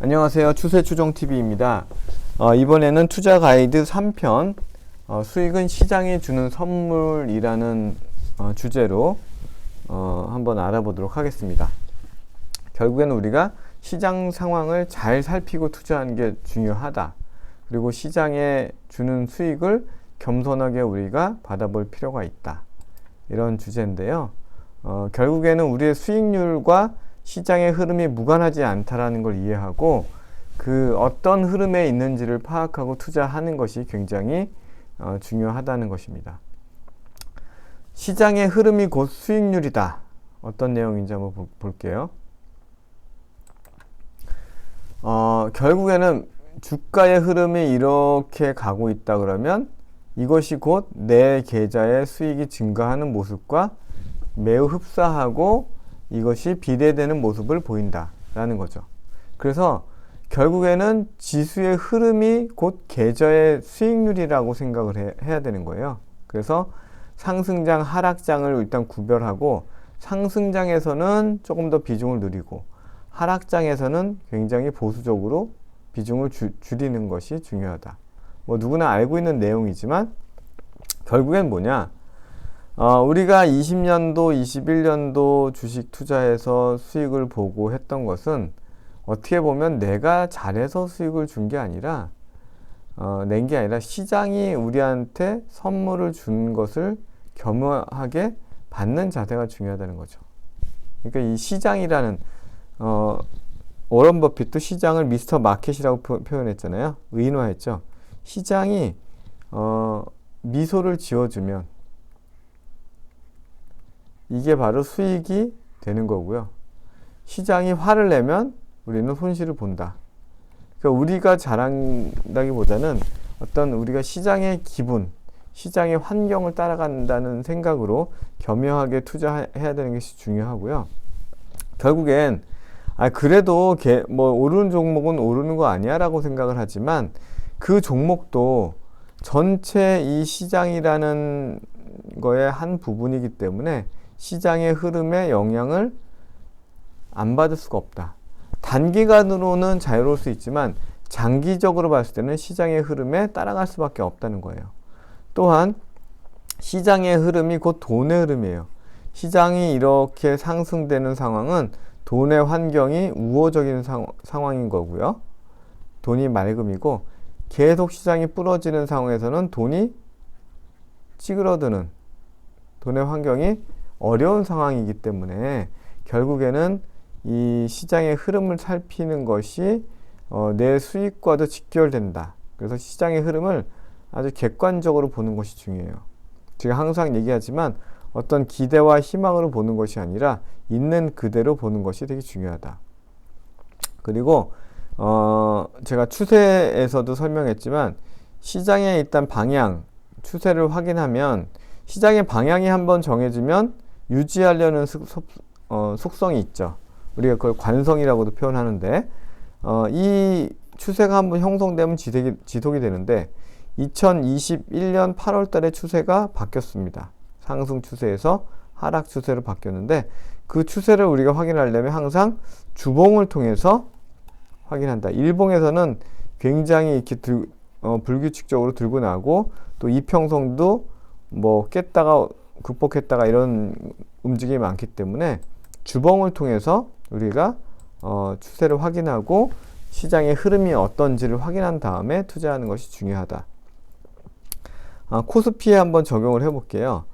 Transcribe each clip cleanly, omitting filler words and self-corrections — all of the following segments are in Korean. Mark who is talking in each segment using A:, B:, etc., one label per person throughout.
A: 안녕하세요. 추세추종TV입니다. 이번에는 투자 가이드 3편 수익은 시장이 주는 선물이라는 주제로 한번 알아보도록 하겠습니다. 결국에는 우리가 시장 상황을 잘 살피고 투자하는 게 중요하다. 그리고 시장에 주는 수익을 겸손하게 우리가 받아볼 필요가 있다. 이런 주제인데요. 결국에는 우리의 수익률과 시장의 흐름이 무관하지 않다라는 걸 이해하고 그 어떤 흐름에 있는지를 파악하고 투자하는 것이 굉장히 중요하다는 것입니다. 시장의 흐름이 곧 수익률이다. 어떤 내용인지 한번 볼게요. 결국에는 주가의 흐름이 이렇게 가고 있다 그러면 이것이 곧 내 계좌의 수익이 증가하는 모습과 매우 흡사하고 이것이 비례되는 모습을 보인다라는 거죠. 그래서 결국에는 지수의 흐름이 곧 계좌의 수익률이라고 생각을 해야 되는 거예요. 그래서 상승장, 하락장을 일단 구별하고 상승장에서는 조금 더 비중을 늘리고 하락장에서는 굉장히 보수적으로 비중을 줄이는 것이 중요하다. 뭐 누구나 알고 있는 내용이지만 결국엔 뭐냐? 우리가 20년도, 21년도 주식 투자해서 수익을 보고 했던 것은 어떻게 보면 내가 잘해서 수익을 준 게 아니라 낸 게 아니라 시장이 우리한테 선물을 준 것을 겸허하게 받는 자세가 중요하다는 거죠. 그러니까 이 시장이라는 워런 버핏도 시장을 미스터 마켓이라고 표현했잖아요. 의인화했죠. 시장이 미소를 지어주면 이게 바로 수익이 되는 거고요. 시장이 화를 내면 우리는 손실을 본다. 그러니까 우리가 잘한다기보다는 어떤 우리가 시장의 기분, 시장의 환경을 따라간다는 생각으로 겸허하게 투자해야 되는 것이 중요하고요. 결국엔 그래도 뭐 오르는 종목은 오르는 거 아니야 라고 생각을 하지만 그 종목도 전체 이 시장이라는 거의 한 부분이기 때문에 시장의 흐름에 영향을 안 받을 수가 없다. 단기간으로는 자유로울 수 있지만 장기적으로 봤을 때는 시장의 흐름에 따라갈 수밖에 없다는 거예요. 또한 시장의 흐름이 곧 돈의 흐름이에요. 시장이 이렇게 상승되는 상황은 돈의 환경이 우호적인 상황인 거고요. 돈이 맑음이고 계속 시장이 부러지는 상황에서는 돈이 찌그러드는 돈의 환경이 어려운 상황이기 때문에 결국에는 이 시장의 흐름을 살피는 것이 내 수익과도 직결된다. 그래서 시장의 흐름을 아주 객관적으로 보는 것이 중요해요. 제가 항상 얘기하지만 어떤 기대와 희망으로 보는 것이 아니라 있는 그대로 보는 것이 되게 중요하다. 그리고 제가 추세에서도 설명했지만 시장의 일단 방향, 추세를 확인하면 시장의 방향이 한번 정해지면 유지하려는 속성이 있죠. 우리가 그걸 관성이라고도 표현하는데 이 추세가 한번 형성되면 지속이 되는데 2021년 8월 달에 추세가 바뀌었습니다. 상승 추세에서 하락 추세로 바뀌었는데 그 추세를 우리가 확인하려면 항상 주봉을 통해서 확인한다. 일봉에서는 굉장히 이렇게 불규칙적으로 들고 나고 또 이평선도 뭐 깼다가 극복했다가 이런 움직임이 많기 때문에 주봉을 통해서 우리가 추세를 확인하고 시장의 흐름이 어떤지를 확인한 다음에 투자하는 것이 중요하다. 코스피에 한번 적용을 해볼게요.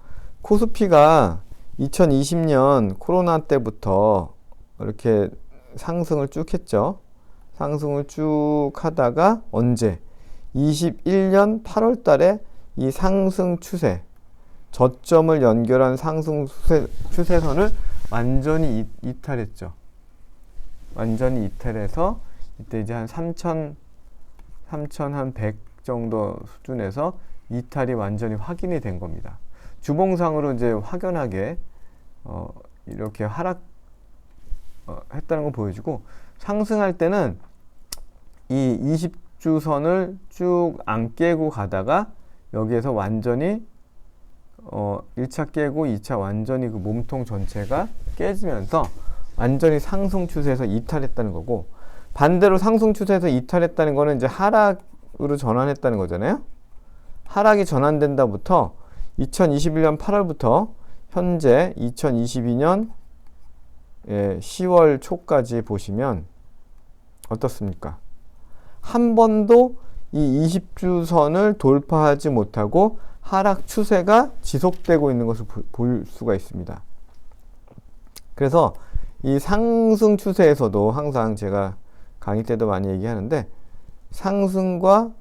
A: 코스피가 2020년 코로나 때부터 이렇게 상승을 쭉 했죠. 상승을 쭉 하다가 언제? 21년 8월 달에 이 상승 추세, 저점을 연결한 상승 추세선을 완전히 이탈했죠. 완전히 이탈해서 이때 이제 한 3,100 정도 수준에서 이탈이 완전히 확인이 된 겁니다. 주봉상으로 이제 확연하게 이렇게 하락 했다는 걸 보여주고 상승할 때는 이 20주선을 쭉 안 깨고 가다가 여기에서 완전히 1차 깨고 2차 완전히 그 몸통 전체가 깨지면서 완전히 상승 추세에서 이탈했다는 거고 반대로 상승 추세에서 이탈했다는 거는 이제 하락으로 전환했다는 거잖아요. 하락이 전환된다부터 2021년 8월부터 현재 2022년 10월 초까지 보시면 어떻습니까? 한 번도 이 20주선을 돌파하지 못하고 하락 추세가 지속되고 있는 것을 볼 수가 있습니다. 그래서 이 상승 추세에서도 항상 제가 강의 때도 많이 얘기하는데 상승과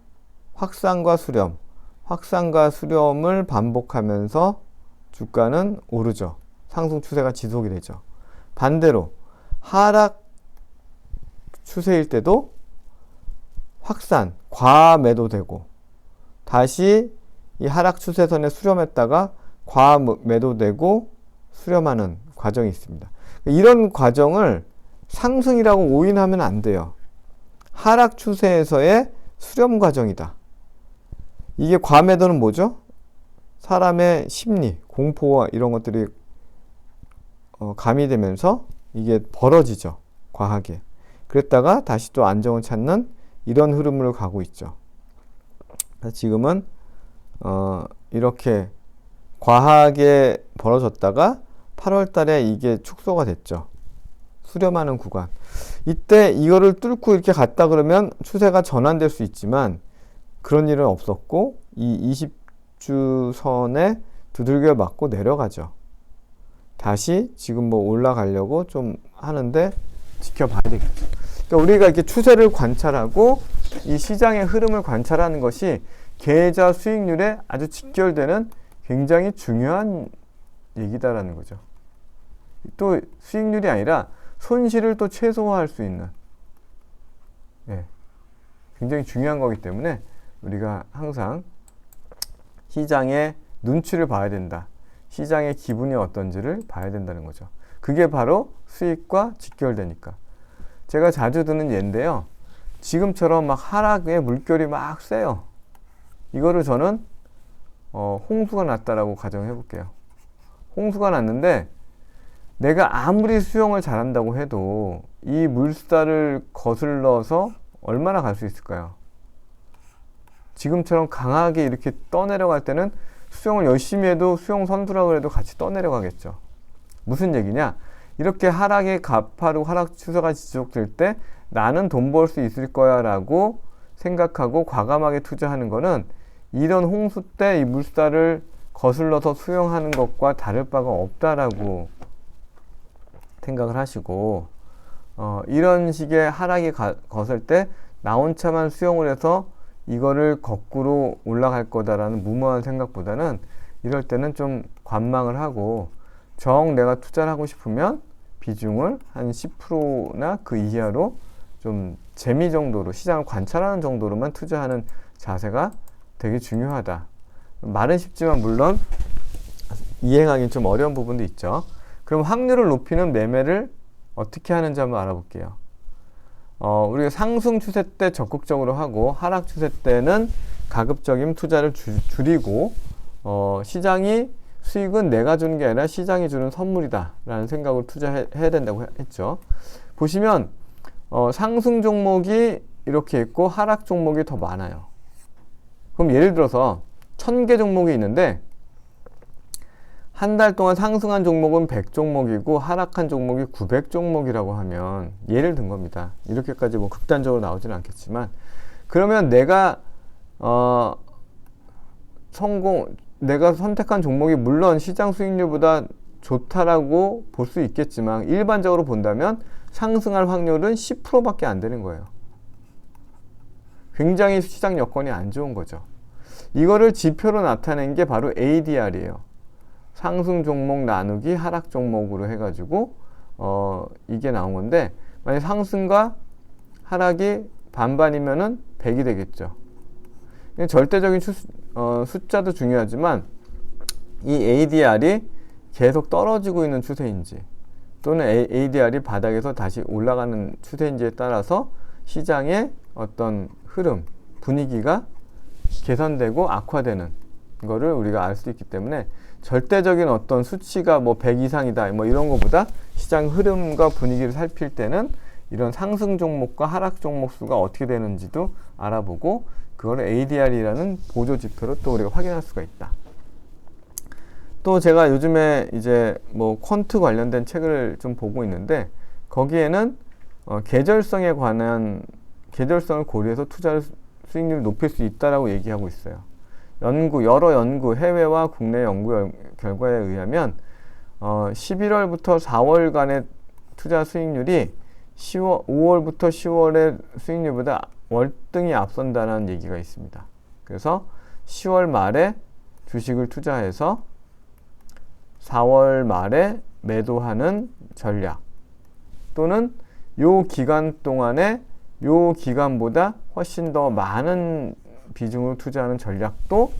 A: 확산과 수렴, 확산과 수렴을 반복하면서 주가는 오르죠. 상승 추세가 지속이 되죠. 반대로 하락 추세일 때도 확산, 과매도되고 다시 이 하락 추세선에 수렴했다가 과매도되고 수렴하는 과정이 있습니다. 이런 과정을 상승이라고 오인하면 안 돼요. 하락 추세에서의 수렴 과정이다. 이게 과매도는 뭐죠? 사람의 심리, 공포와 이런 것들이 가미되면서 이게 벌어지죠. 과하게. 그랬다가 다시 또 안정을 찾는 이런 흐름으로 가고 있죠. 지금은 이렇게 과하게 벌어졌다가 8월 달에 이게 축소가 됐죠. 수렴하는 구간. 이때 이거를 뚫고 이렇게 갔다 그러면 추세가 전환될 수 있지만 그런 일은 없었고 이 20주선에 두들겨 맞고 내려가죠. 다시 지금 뭐 올라가려고 좀 하는데 지켜봐야 되겠죠. 그러니까 우리가 이렇게 추세를 관찰하고 이 시장의 흐름을 관찰하는 것이 계좌 수익률에 아주 직결되는 굉장히 중요한 얘기다라는 거죠. 또 수익률이 아니라 손실을 또 최소화할 수 있는 굉장히 중요한 거기 때문에 우리가 항상 시장의 눈치를 봐야 된다. 시장의 기분이 어떤지를 봐야 된다는 거죠. 그게 바로 수익과 직결되니까. 제가 자주 드는 예인데요. 지금처럼 막 하락에 물결이 막 세요. 이거를 저는 홍수가 났다라고 가정해 볼게요. 홍수가 났는데 내가 아무리 수영을 잘한다고 해도 이 물살을 거슬러서 얼마나 갈 수 있을까요? 지금처럼 강하게 이렇게 떠내려갈 때는 수영을 열심히 해도 수영 선수라고 해도 같이 떠내려가겠죠. 무슨 얘기냐? 이렇게 하락이 가파르고 하락 추세가 지속될 때 나는 돈 벌 수 있을 거야 라고 생각하고 과감하게 투자하는 거는 이런 홍수 때 이 물살을 거슬러서 수영하는 것과 다를 바가 없다라고 생각을 하시고 이런 식의 하락이 거슬 때 나 혼자만 수영을 해서 이거를 거꾸로 올라갈 거다라는 무모한 생각보다는 이럴 때는 좀 관망을 하고 정 내가 투자를 하고 싶으면 비중을 한 10%나 그 이하로 좀 재미 정도로 시장을 관찰하는 정도로만 투자하는 자세가 되게 중요하다. 말은 쉽지만 물론 이행하기는 좀 어려운 부분도 있죠. 그럼 확률을 높이는 매매를 어떻게 하는지 한번 알아볼게요. 우리가 상승 추세 때 적극적으로 하고 하락 추세 때는 가급적이면 투자를 줄이고 시장이 수익은 내가 주는 게 아니라 시장이 주는 선물이다 라는 생각으로 투자해야 된다고 했죠. 보시면 상승 종목이 이렇게 있고 하락 종목이 더 많아요. 그럼 예를 들어서 1000개 종목이 있는데 한 달 동안 상승한 종목은 100종목이고 하락한 종목이 900종목이라고 하면 예를 든 겁니다. 이렇게까지 뭐 극단적으로 나오지는 않겠지만 그러면 내가 내가 선택한 종목이 물론 시장 수익률보다 좋다라고 볼 수 있겠지만 일반적으로 본다면 상승할 확률은 10%밖에 안 되는 거예요. 굉장히 시장 여건이 안 좋은 거죠. 이거를 지표로 나타낸 게 바로 ADR이에요. 상승 종목 나누기 하락 종목으로 해가지고 이게 나온 건데 만약 상승과 하락이 반반이면은 100이 되겠죠. 절대적인 숫자도 중요하지만 이 ADR이 계속 떨어지고 있는 추세인지 또는 ADR이 바닥에서 다시 올라가는 추세인지에 따라서 시장의 어떤 흐름, 분위기가 개선되고 악화되는 거를 우리가 알 수 있기 때문에 절대적인 어떤 수치가 뭐 100 이상이다 뭐 이런 거보다 시장 흐름과 분위기를 살필 때는 이런 상승 종목과 하락 종목 수가 어떻게 되는지도 알아보고 그걸 ADR이라는 보조 지표로 또 우리가 확인할 수가 있다. 또 제가 요즘에 이제 뭐 퀀트 관련된 책을 좀 보고 있는데 거기에는 계절성에 관한 계절성을 고려해서 투자 수익률을 높일 수 있다라고 얘기하고 있어요. 여러 연구, 해외와 국내 연구 결과에 의하면 11월부터 4월간의 투자 수익률이 5월부터 10월의 수익률보다 월등히 앞선다는 얘기가 있습니다. 그래서 10월 말에 주식을 투자해서 4월 말에 매도하는 전략 또는 요 기간 동안에 요 기간보다 훨씬 더 많은 비중을 투자하는 전략도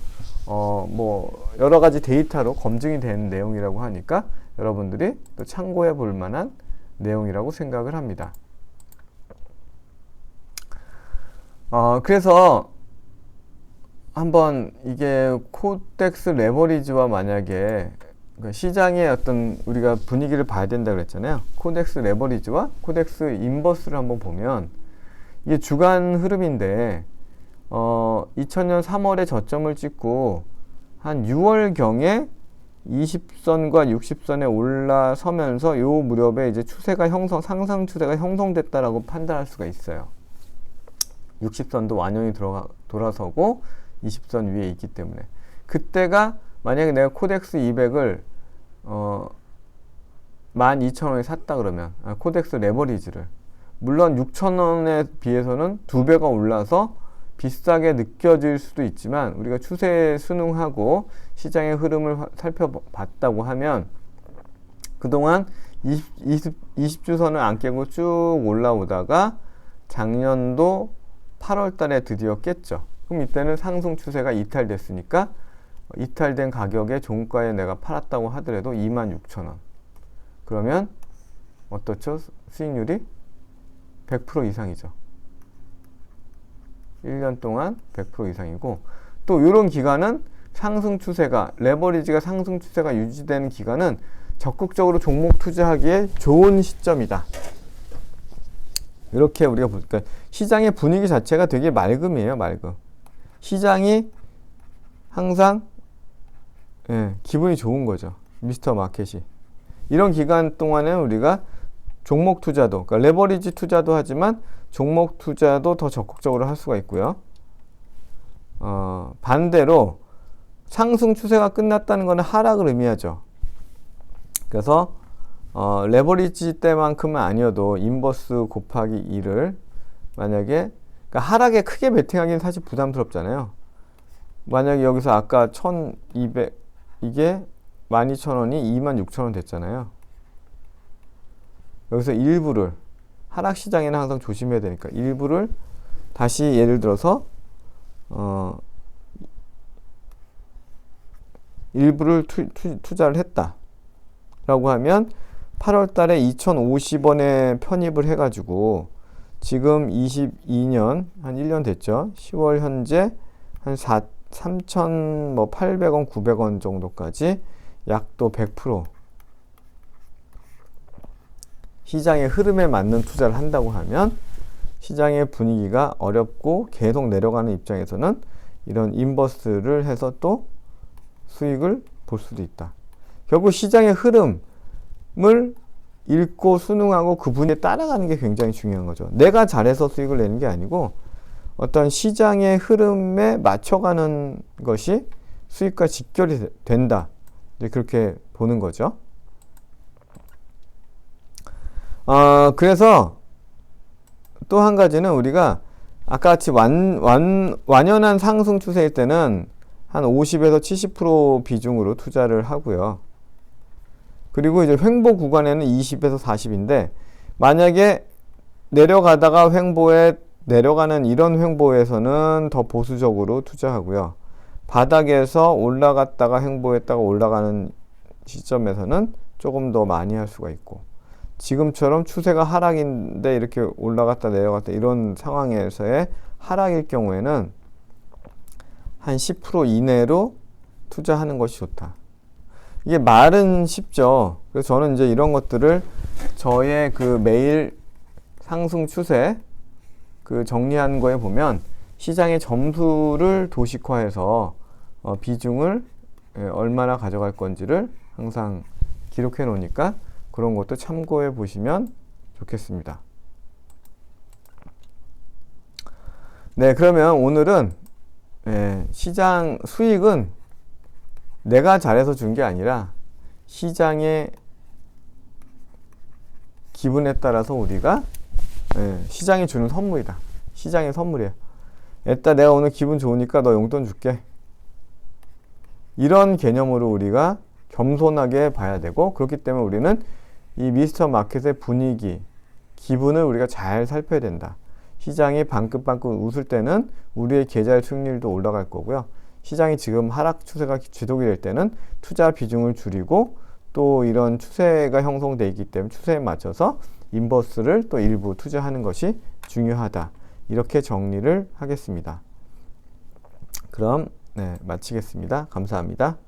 A: 뭐 여러 가지 데이터로 검증이 된 내용이라고 하니까 여러분들이 또 참고해 볼 만한 내용이라고 생각을 합니다. 그래서 한번 이게 코덱스 레버리지와 만약에 시장의 어떤 우리가 분위기를 봐야 된다 그랬잖아요. 코덱스 레버리지와 코덱스 인버스를 한번 보면 이게 주간 흐름인데 2000년 3월에 저점을 찍고 한 6월경에 20선과 60선에 올라서면서 요 무렵에 이제 상상 추세가 형성됐다라고 판단할 수가 있어요. 60선도 완연히 돌아서고 20선 위에 있기 때문에 그때가 만약에 내가 코덱스 200을 12,000원에 샀다 그러면 코덱스 레버리지를 물론 6,000원에 비해서는 2배가 올라서 비싸게 느껴질 수도 있지만 우리가 추세에 순응하고 시장의 흐름을 살펴봤다고 하면 그동안 20주선을 안 깨고 쭉 올라오다가 작년도 8월 달에 드디어 깼죠. 그럼 이때는 상승 추세가 이탈됐으니까 이탈된 가격에 종가에 내가 팔았다고 하더라도 26,000원. 그러면 어떻죠? 수익률이 100% 이상이죠. 1년 동안 100% 이상이고 또 이런 기간은 상승 추세가 레버리지가 상승 추세가 유지되는 기간은 적극적으로 종목 투자하기에 좋은 시점이다. 이렇게 우리가 보니까 시장의 분위기 자체가 되게 맑음이에요. 맑음. 시장이 항상 기분이 좋은 거죠. 미스터 마켓이. 이런 기간 동안에 우리가 종목 투자도, 그러니까 레버리지 투자도 하지만 종목 투자도 더 적극적으로 할 수가 있고요. 반대로 상승 추세가 끝났다는 것은 하락을 의미하죠. 그래서 레버리지 때만큼은 아니어도 인버스 곱하기 2를 만약에 그러니까 하락에 크게 베팅하기는 사실 부담스럽잖아요. 만약에 여기서 아까 1200 이게 12,000원이 26,000원 됐잖아요. 여기서 일부를 하락시장에는 항상 조심해야 되니까 일부를 다시 예를 들어서 일부를 투자를 했다 라고 하면 8월 달에 2,050원에 편입을 해가지고 지금 22년 한 1년 됐죠. 10월 현재 한 3,800원, 900원 정도까지 약도 100% 시장의 흐름에 맞는 투자를 한다고 하면 시장의 분위기가 어렵고 계속 내려가는 입장에서는 이런 인버스를 해서 또 수익을 볼 수도 있다. 결국 시장의 흐름을 읽고 순응하고 그 분위기에 따라가는 게 굉장히 중요한 거죠. 내가 잘해서 수익을 내는 게 아니고 어떤 시장의 흐름에 맞춰가는 것이 수익과 직결이 된다. 이제 그렇게 보는 거죠. 그래서 또 한 가지는 우리가 아까 같이 완연한 상승 추세일 때는 한 50에서 70% 비중으로 투자를 하고요. 그리고 이제 횡보 구간에는 20에서 40인데 만약에 내려가다가 내려가는 이런 횡보에서는 더 보수적으로 투자하고요. 바닥에서 올라갔다가 횡보했다가 올라가는 시점에서는 조금 더 많이 할 수가 있고 지금처럼 추세가 하락인데 이렇게 올라갔다 내려갔다 이런 상황에서의 하락일 경우에는 한 10% 이내로 투자하는 것이 좋다. 이게 말은 쉽죠. 그래서 저는 이제 이런 것들을 저의 그 매일 상승 추세 그 정리한 거에 보면 시장의 점수를 도식화해서 비중을 얼마나 가져갈 건지를 항상 기록해 놓으니까 그런 것도 참고해 보시면 좋겠습니다. 네, 그러면 오늘은 시장 수익은 내가 잘해서 준 게 아니라 시장의 기분에 따라서 우리가 시장이 주는 선물이다. 시장의 선물이에요. 일단 내가 오늘 기분 좋으니까 너 용돈 줄게. 이런 개념으로 우리가 겸손하게 봐야 되고, 그렇기 때문에 우리는 이 미스터 마켓의 분위기, 기분을 우리가 잘 살펴야 된다. 시장이 방긋방긋 웃을 때는 우리의 계좌의 수익률도 올라갈 거고요. 시장이 지금 하락 추세가 지속이 될 때는 투자 비중을 줄이고, 또 이런 추세가 형성되어 있기 때문에 추세에 맞춰서 인버스를 또 일부 투자하는 것이 중요하다. 이렇게 정리를 하겠습니다. 그럼 마치겠습니다. 감사합니다.